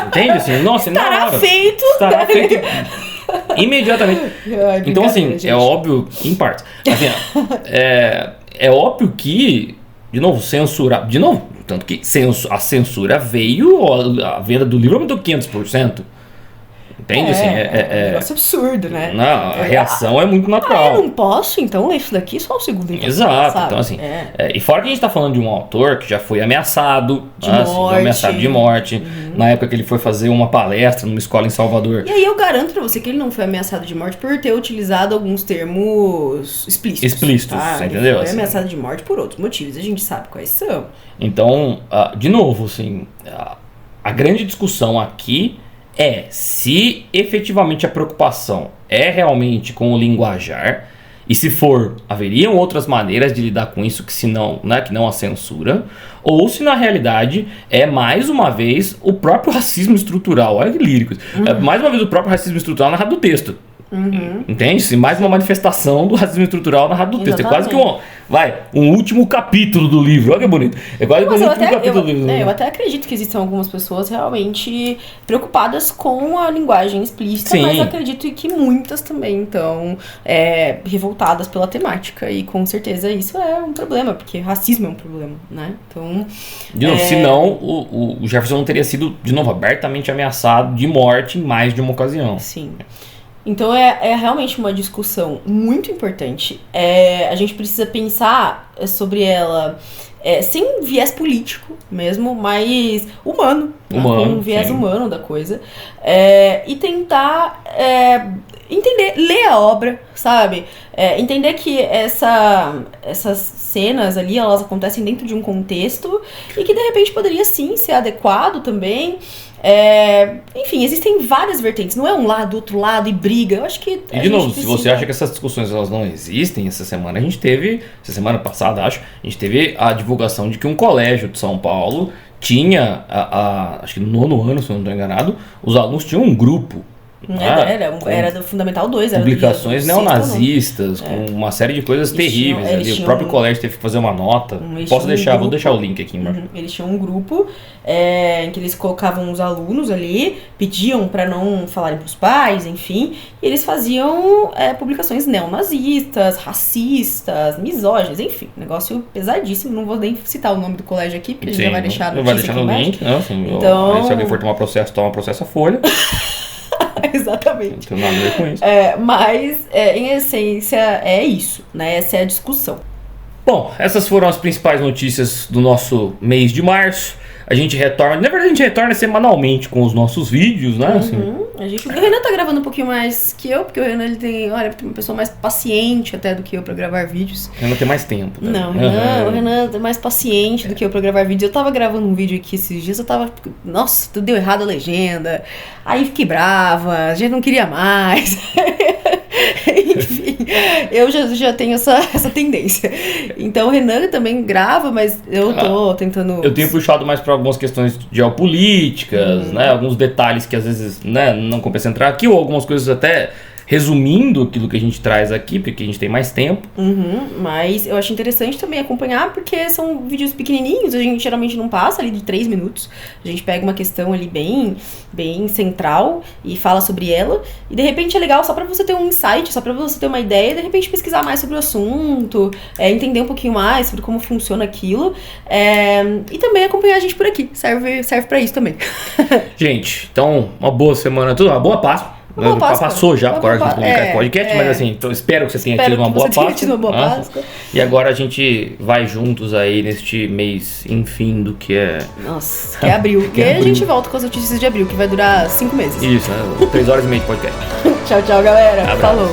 Entende? Assim, nossa, Estará feito. Estará feito imediatamente. Ai, então, assim, é óbvio, em parte. Assim, é óbvio que, de novo, censurar. De novo, tanto que a censura veio, a venda do livro aumentou 500%. Entende? Assim, um negócio absurdo, né? Não, a reação é muito natural. Eu não posso, então, ler isso daqui só o segundo. Exato. Sabe? Então, assim, e fora que a gente tá falando de um autor que já foi ameaçado de morte. Na época que ele foi fazer uma palestra numa escola em Salvador. E aí eu garanto pra você que ele não foi ameaçado de morte por ter utilizado alguns termos explícitos. Você entendeu? Ele foi ameaçado de morte por outros motivos, a gente sabe quais são. Então, de novo, assim, a grande discussão aqui é se efetivamente a preocupação é realmente com o linguajar, e se for, haveriam outras maneiras de lidar com isso que não a censura, ou se na realidade é mais uma vez o próprio racismo estrutural, olha que líricos, é mais uma vez o próprio racismo estrutural narrado do texto. Entende? Se mais uma manifestação do racismo estrutural narrado do texto. É quase que um último capítulo do livro. Olha que bonito. É quase que um último capítulo do livro. Eu até acredito que existam algumas pessoas realmente preocupadas com a linguagem explícita, mas acredito que muitas também estão revoltadas pela temática. E com certeza isso é um problema, porque racismo é um problema, né? Então, de novo, senão o Jefferson não teria sido, de novo, abertamente ameaçado de morte em mais de uma ocasião. Sim. Então é realmente uma discussão muito importante. A gente precisa pensar sobre ela sem viés político mesmo, mas humano, com um viés humano da coisa. E tentar entender, ler a obra, sabe? Entender que essas cenas ali, elas acontecem dentro de um contexto e que de repente poderia sim ser adequado também. Enfim, existem várias vertentes, não é um lado, outro lado e briga. Eu acho que e de novo, se você acha que essas discussões elas não existem, essa semana semana passada acho, a gente teve a divulgação de que um colégio de São Paulo tinha, acho que no 9º ano, se eu não estou enganado, os alunos tinham um grupo. Era do Fundamental 2. Publicações neonazistas, com uma série de coisas terríveis ali. O próprio colégio teve que fazer uma nota. Vou deixar o link aqui embaixo. Eles tinham um grupo em que eles colocavam os alunos ali, pediam para não falarem pros pais, enfim, e eles faziam publicações neonazistas, racistas, misóginas, enfim, negócio pesadíssimo. Não vou nem citar o nome do colégio aqui, porque a gente já vai deixar no link. Então, se alguém for tomar processo, toma processo à Folha. Exatamente. Não tem nada a ver com isso. Mas, em essência, é isso, né? Essa é a discussão. Bom, essas foram as principais notícias do nosso mês de março. A gente retorna, na verdade a gente retorna semanalmente com os nossos vídeos, né? Assim. O Renan tá gravando um pouquinho mais que eu, porque o Renan ele tem uma pessoa mais paciente até do que eu pra gravar vídeos. O Renan tem mais tempo. Né? Não, o Renan é mais paciente do que eu pra gravar vídeos. Eu tava gravando um vídeo aqui esses dias, nossa, tudo deu errado a legenda. Aí fiquei brava, a gente não queria mais. Enfim, eu já tenho essa tendência. Então o Renan também grava, mas eu tô tentando... Eu tenho puxado mais para algumas questões geopolíticas, né? Alguns detalhes que às vezes não compensa entrar aqui, ou algumas coisas até resumindo aquilo que a gente traz aqui, porque a gente tem mais tempo. Mas eu acho interessante também acompanhar, porque são vídeos pequenininhos, a gente geralmente não passa ali de 3 minutos. A gente pega uma questão ali bem, bem central e fala sobre ela, e de repente é legal só pra você ter um insight, só pra você ter uma ideia, e de repente pesquisar mais sobre o assunto, entender um pouquinho mais sobre como funciona aquilo, e também acompanhar a gente por aqui, serve pra isso também. Gente, então, uma boa semana, uma boa Páscoa. Passou já por causa de publicar esse podcast, mas assim, então espero que você tenha tido uma boa Páscoa. E agora a gente vai juntos aí neste mês, enfim, do que é... Nossa, que é abril. E aí a gente volta com as notícias de abril, que vai durar 5 meses. Isso, né? 3 horas e meia de podcast. Tchau, galera. Falou.